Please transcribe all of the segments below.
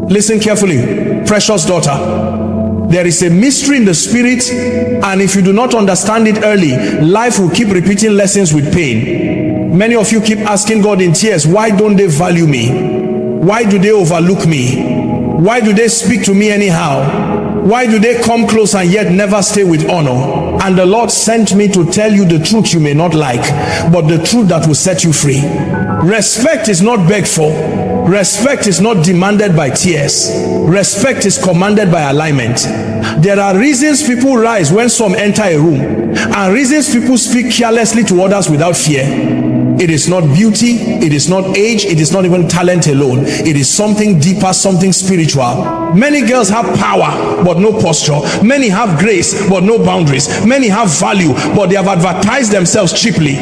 Listen carefully, precious daughter. There is a mystery in the spirit, and if you do not understand it early, life will keep repeating lessons with pain. Many of you keep asking God in tears, why don't they value me? Why do they overlook me? Why do they speak to me anyhow? Why do they come close and yet never stay with honor? And the Lord sent me to tell you the truth you may not like, but the truth that will set you free. Respect is not begged for. Respect is not demanded by tears. Respect is commanded by alignment. There are reasons people rise when some enter a room, and reasons people speak carelessly to others without fear. It is not beauty, it is not age, it is not even talent alone. It is something deeper, something spiritual. Many girls have power but no posture. Many have grace but no boundaries. Many have value but they have advertised themselves cheaply.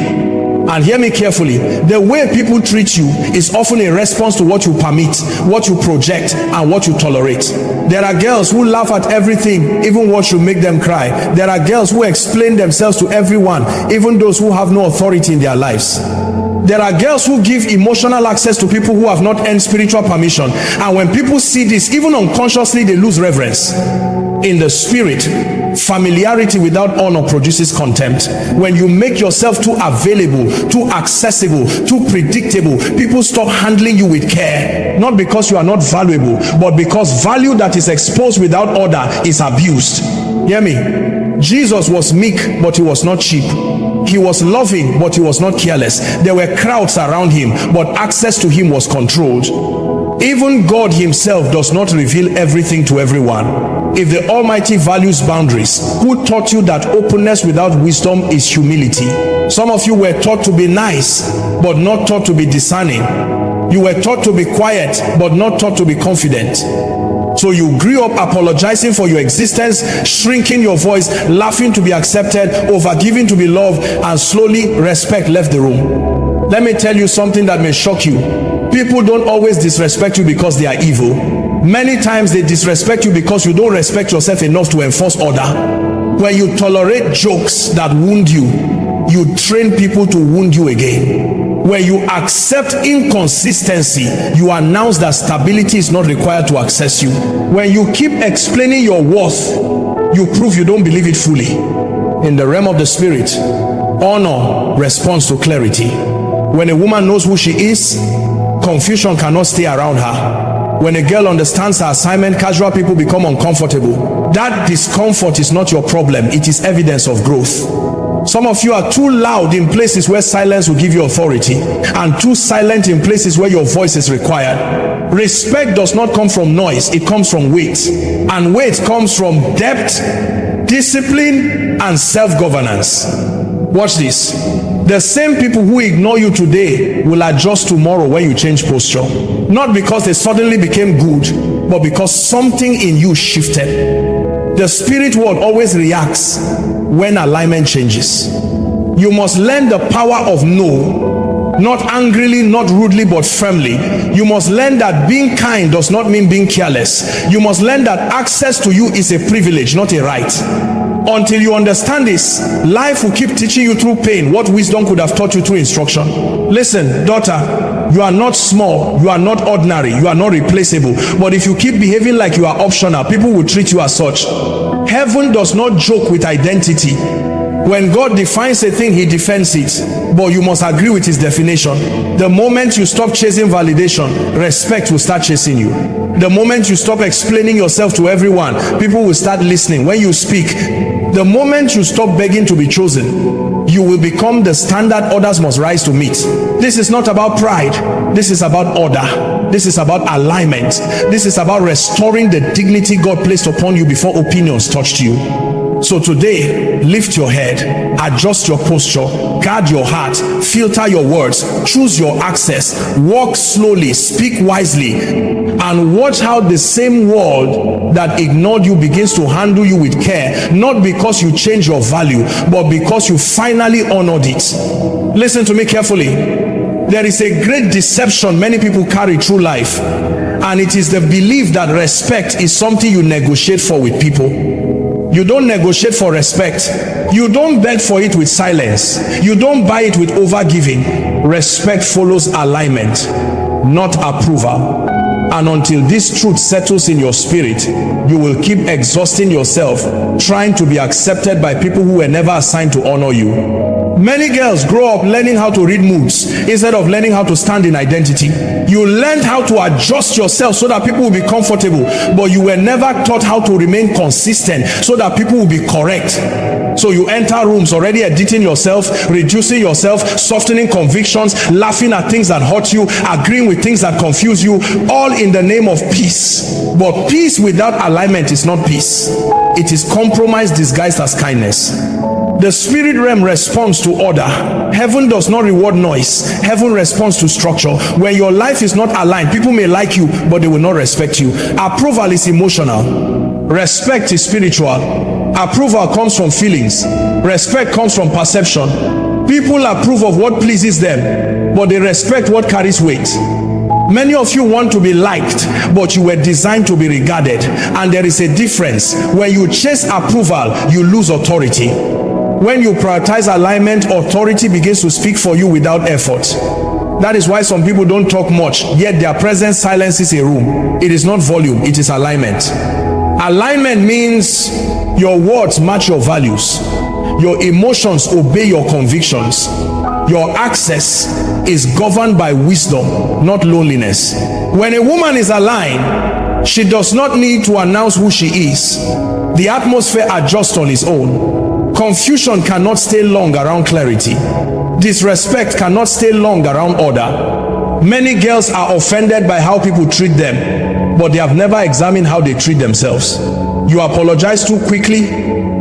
And hear me carefully, the way people treat you is often a response to what you permit, what you project, and what you tolerate. There are girls who laugh at everything, even what should make them cry. There are girls who explain themselves to everyone, even those who have no authority in their lives. There are girls who give emotional access to people who have not earned spiritual permission. And when people see this, even unconsciously, they lose reverence. In the spirit, familiarity without honor produces contempt. When you make yourself too available, too accessible, too predictable, people stop handling you with care. Not because you are not valuable, but because value that is exposed without order is abused. Hear me? Jesus was meek, but he was not cheap. He was loving, but he was not careless. There were crowds around him, but access to him was controlled. Even God himself does not reveal everything to everyone. If the Almighty values boundaries, who taught you that openness without wisdom is humility? Some of you were taught to be nice, but not taught to be discerning. You were taught to be quiet, but not taught to be confident. So you grew up apologizing for your existence, shrinking your voice, laughing to be accepted, overgiving to be loved, and slowly respect left the room. Let me tell you something that may shock you. People don't always disrespect you because they are evil. Many times they disrespect you because you don't respect yourself enough to enforce order. When you tolerate jokes that wound you, you train people to wound you again. When you accept inconsistency, you announce that stability is not required to access you. When you keep explaining your worth, you prove you don't believe it fully. In the realm of the spirit, honor responds to clarity. When a woman knows who she is, confusion cannot stay around her. When a girl understands her assignment, casual people become uncomfortable. That discomfort is not your problem, it is evidence of growth. Some of you are too loud in places where silence will give you authority, and too silent in places where your voice is required. Respect does not come from noise, it comes from weight. And weight comes from depth, discipline, and self-governance. Watch this. The same people who ignore you today will adjust tomorrow when you change posture. Not because they suddenly became good, but because something in you shifted. The spirit world always reacts when alignment changes. You must learn the power of no, not angrily, not rudely, but firmly. You must learn that being kind does not mean being careless. You must learn that access to you is a privilege, not a right. Until you understand this, life will keep teaching you through pain what wisdom could have taught you through instruction. Listen, daughter, you are not small, you are not ordinary, you are not replaceable. But if you keep behaving like you are optional, people will treat you as such. Heaven does not joke with identity. When God defines a thing, he defends it, but you must agree with his definition. The moment you stop chasing validation, respect will start chasing you. The moment you stop explaining yourself to everyone, people will start listening. When you speak, the moment you stop begging to be chosen, you will become the standard others must rise to meet. This is not about pride. This is about order. This is about alignment. This is about restoring the dignity God placed upon you before opinions touched you. So today, lift your head, adjust your posture, guard your heart, filter your words, choose your access, walk slowly, speak wisely, and watch how the same world that ignored you begins to handle you with care, not because you change your value, but because you finally honored it. Listen to me carefully. There is a great deception many people carry through life, and it is the belief that respect is something you negotiate for with people. You don't negotiate for respect. You don't beg for it with silence. You don't buy it with overgiving. Respect follows alignment, not approval. And until this truth settles in your spirit, you will keep exhausting yourself trying to be accepted by people who were never assigned to honor you. Many girls grow up learning how to read moods instead of learning how to stand in identity. You learned how to adjust yourself so that people will be comfortable, but you were never taught how to remain consistent so that people will be correct. So you enter rooms already editing yourself, reducing yourself, softening convictions, laughing at things that hurt you, agreeing with things that confuse you, all in the name of peace. But peace without alignment is not peace. It is compromise disguised as kindness. The spirit realm responds to order. Heaven does not reward noise. Heaven responds to structure. When your life is not aligned, people may like you, but they will not respect you. Approval is emotional. Respect is spiritual. Approval comes from feelings. Respect comes from perception. People approve of what pleases them, but they respect what carries weight. Many of you want to be liked, but you were designed to be regarded. And there is a difference. When you chase approval, you lose authority. When you prioritize alignment, authority begins to speak for you without effort. That is why some people don't talk much, yet their presence silences a room. It is not volume, it is alignment. Alignment means your words match your values. Your emotions obey your convictions. Your access is governed by wisdom, not loneliness. When a woman is aligned, she does not need to announce who she is. The atmosphere adjusts on its own. Confusion cannot stay long around clarity. Disrespect cannot stay long around order. Many girls are offended by how people treat them, but they have never examined how they treat themselves. You apologize too quickly,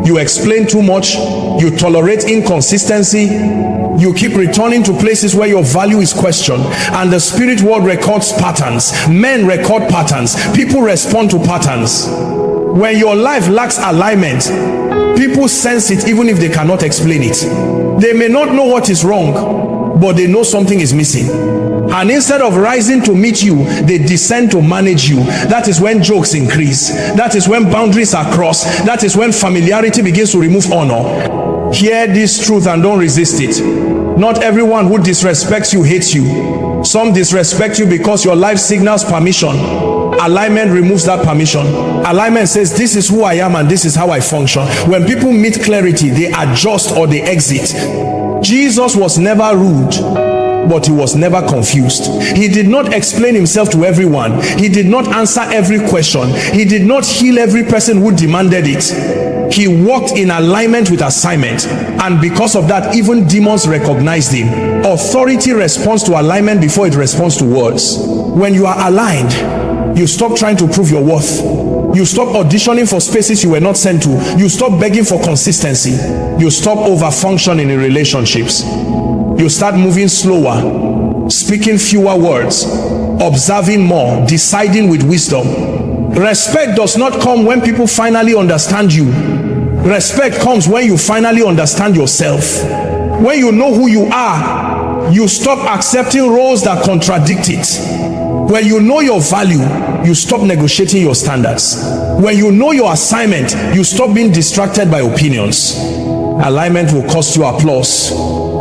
you explain too much, you tolerate inconsistency, you keep returning to places where your value is questioned, and the spirit world records patterns. Men record patterns. People respond to patterns. When your life lacks alignment, people sense it even if they cannot explain it. They may not know what is wrong, but they know something is missing. And instead of rising to meet you, they descend to manage you. That is when jokes increase. That is when boundaries are crossed. That is when familiarity begins to remove honor. Hear this truth and don't resist it. Not everyone who disrespects you hates you. Some disrespect you because your life signals permission. Alignment removes that permission. Alignment says, this is who I am and this is how I function. When people meet clarity, they adjust or they exit. Jesus was never rude, but he was never confused. He did not explain himself to everyone. He did not answer every question. He did not heal every person who demanded it. He walked in alignment with assignment, and because of that, even demons recognized him. Authority responds to alignment before it responds to words. When you are aligned, you stop trying to prove your worth. You stop auditioning for spaces you were not sent to. You stop begging for consistency. You stop over-functioning in relationships. You start moving slower, speaking fewer words, observing more, deciding with wisdom. Respect does not come when people finally understand you. Respect comes when you finally understand yourself. When you know who you are, you stop accepting roles that contradict it. When you know your value, you stop negotiating your standards. When you know your assignment, you stop being distracted by opinions. Alignment will cost you applause.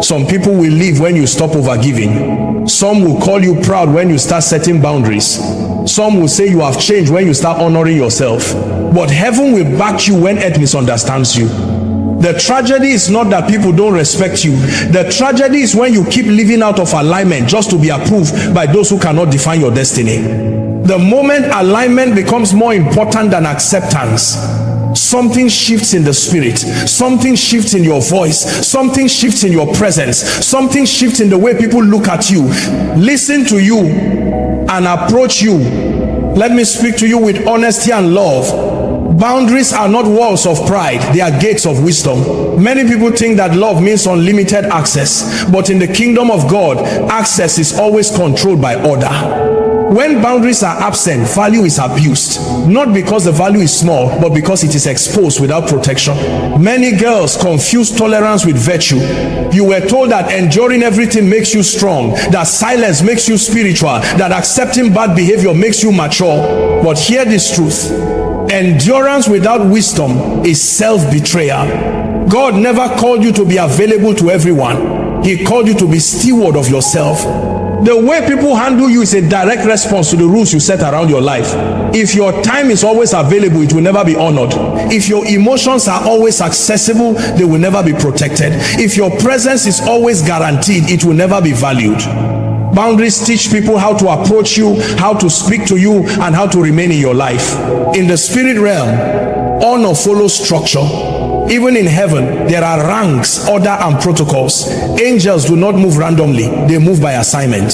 Some people will leave when you stop overgiving. Some will call you proud when you start setting boundaries. Some will say you have changed when you start honoring yourself. But heaven will back you when earth misunderstands you. The tragedy is not that people don't respect you. The tragedy is when you keep living out of alignment just to be approved by those who cannot define your destiny. The moment alignment becomes more important than acceptance, something shifts in the spirit. Something shifts in your voice. Something shifts in your presence. Something shifts in the way people look at you, listen to you, and approach you. Let me speak to you with honesty and love. Boundaries are not walls of pride, they are gates of wisdom. Many people think that love means unlimited access, but in the kingdom of God, access is always controlled by order. When boundaries are absent, value is abused. Not because the value is small, but because it is exposed without protection. Many girls confuse tolerance with virtue. You were told that enduring everything makes you strong, that silence makes you spiritual, that accepting bad behavior makes you mature. But hear this truth. Endurance without wisdom is self-betrayal. God never called you to be available to everyone. He called you to be steward of yourself. The way people handle you is a direct response to the rules you set around your life. If your time is always available, it will never be honored. If your emotions are always accessible, they will never be protected. If your presence is always guaranteed, it will never be valued. Boundaries teach people how to approach you, how to speak to you, and how to remain in your life. In the spirit realm, honor follows structure. Even in heaven, there are ranks, order, and protocols. Angels do not move randomly, they move by assignment.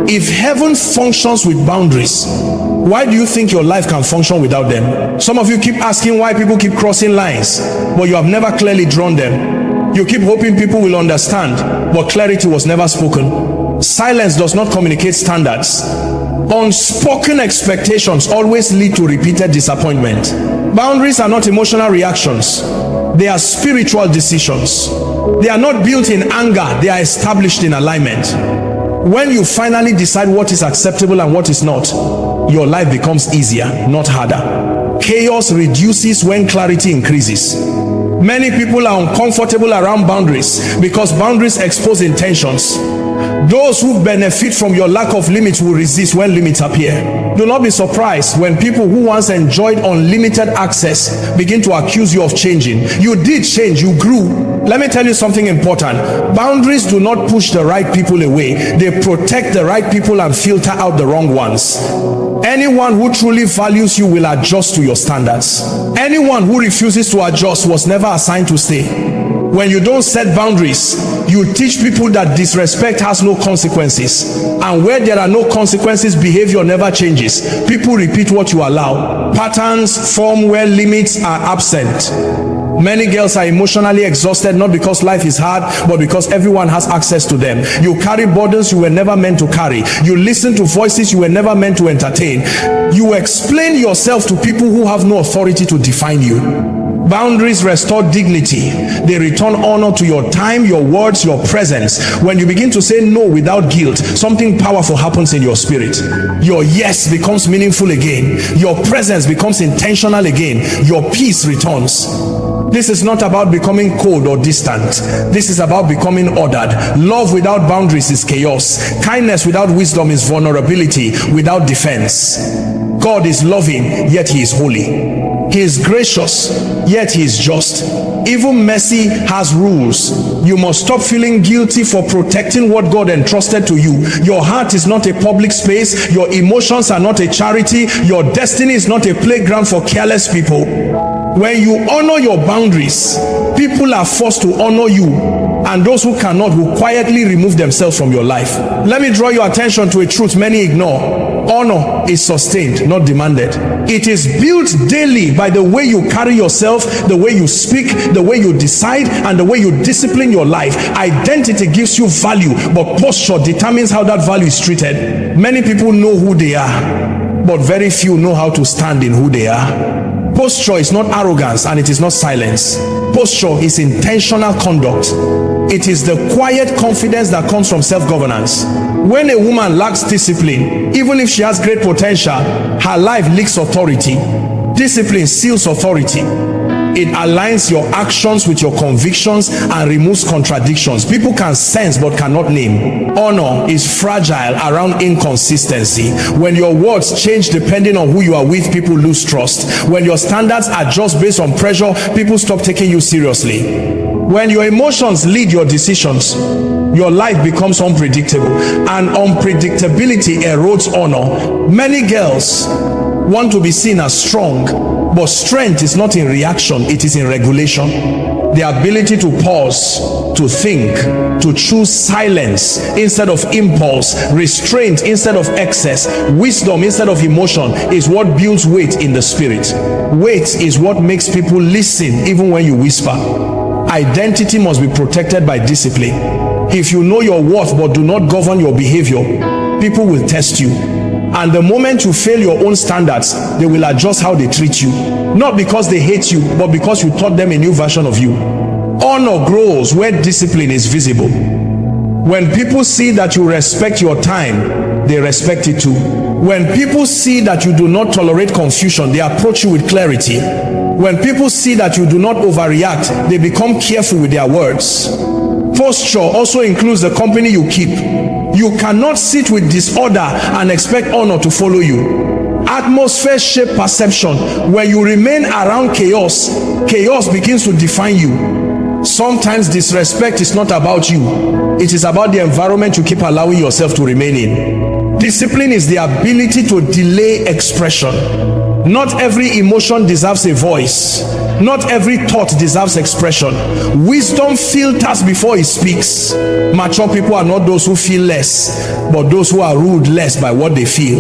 If heaven functions with boundaries, why do you think your life can function without them? Some of you keep asking why people keep crossing lines, but you have never clearly drawn them. You keep hoping people will understand, but clarity was never spoken. Silence does not communicate standards. Unspoken expectations always lead to repeated disappointment. Boundaries are not emotional reactions. They are spiritual decisions. They are not built in anger. They are established in alignment. When you finally decide what is acceptable and what is not, your life becomes easier, not harder. Chaos reduces when clarity increases. Many people are uncomfortable around boundaries because boundaries expose intentions. Those who benefit from your lack of limits will resist when limits appear. Do not be surprised when people who once enjoyed unlimited access begin to accuse you of changing. You did change, you grew. Let me tell you something important. Boundaries do not push the right people away. They protect the right people and filter out the wrong ones. Anyone who truly values you will adjust to your standards. Anyone who refuses to adjust was never assigned to stay. When you don't set boundaries, you teach people that disrespect has no consequences. And where there are no consequences, behavior never changes. People repeat what you allow. Patterns form where limits are absent. Many girls are emotionally exhausted, not because life is hard, but because everyone has access to them. You carry burdens you were never meant to carry. You listen to voices you were never meant to entertain. You explain yourself to people who have no authority to define you. Boundaries restore dignity. They return honor to your time, your words, your presence. When you begin to say no without guilt, something powerful happens in your spirit. Your yes becomes meaningful again. Your presence becomes intentional again. Your peace returns. This is not about becoming cold or distant. This is about becoming ordered. Love without boundaries is chaos. Kindness without wisdom is vulnerability without defense. God is loving, yet he is holy. He is gracious, yet he is just. Even mercy has rules. You must stop feeling guilty for protecting what God entrusted to you. Your heart is not a public space. Your emotions are not a charity. Your destiny is not a playground for careless people. When you honor your boundaries, people are forced to honor you, and those who cannot will quietly remove themselves from your life. Let me draw your attention to a truth many ignore. Honor is sustained, not demanded. It is built daily by the way you carry yourself, the way you speak, the way you decide, and the way you discipline your life. Identity gives you value, but posture determines how that value is treated. Many people know who they are, but very few know how to stand in who they are. Posture is not arrogance, and it is not silence. Posture is intentional conduct. It is the quiet confidence that comes from self-governance. When a woman lacks discipline, even if she has great potential, her life lacks authority. Discipline seals authority. It aligns your actions with your convictions and removes contradictions. People can sense but cannot name. Honor is fragile around inconsistency. When your words change depending on who you are with, people lose trust. When your standards adjust based on pressure, people stop taking you seriously. When your emotions lead your decisions, your life becomes unpredictable, and unpredictability erodes honor. Many girls want to be seen as strong, but strength is not in reaction, it is in regulation. The ability to pause, to think, to choose silence instead of impulse, restraint instead of excess, wisdom instead of emotion is what builds weight in the spirit. Weight is what makes people listen even when you whisper. Identity must be protected by discipline. If you know your worth but do not govern your behavior, people will test you. And the moment you fail your own standards, they will adjust how they treat you. Not because they hate you, but because you taught them a new version of you. Honor grows where discipline is visible. When people see that you respect your time, they respect it too. When people see that you do not tolerate confusion, they approach you with clarity. When people see that you do not overreact, they become careful with their words. Posture also includes the company you keep. You cannot sit with disorder and expect honor to follow you. Atmosphere shape perception. When you remain around chaos, chaos begins to define you. Sometimes disrespect is not about you. It is about the environment you keep allowing yourself to remain in. Discipline is the ability to delay expression. Not every emotion deserves a voice. Not every thought deserves expression. Wisdom filters before it speaks. Mature people are not those who feel less, but those who are ruled less by what they feel.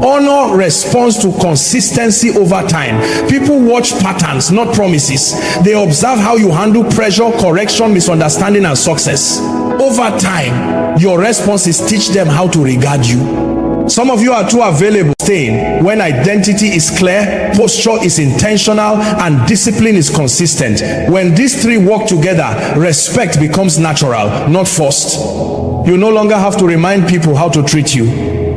Honor responds to consistency over time. People watch patterns, not promises. They observe how you handle pressure, correction, misunderstanding, and success. Over time, your response is teach them how to regard you. Some of you are too available staying when identity is clear, posture is intentional, and discipline is consistent. When these three work together, respect becomes natural, not forced. You no longer have to remind people how to treat you.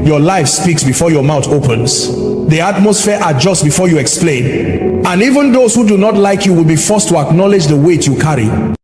Your life speaks before your mouth opens. The atmosphere adjusts before you explain. And even those who do not like you will be forced to acknowledge the weight you carry.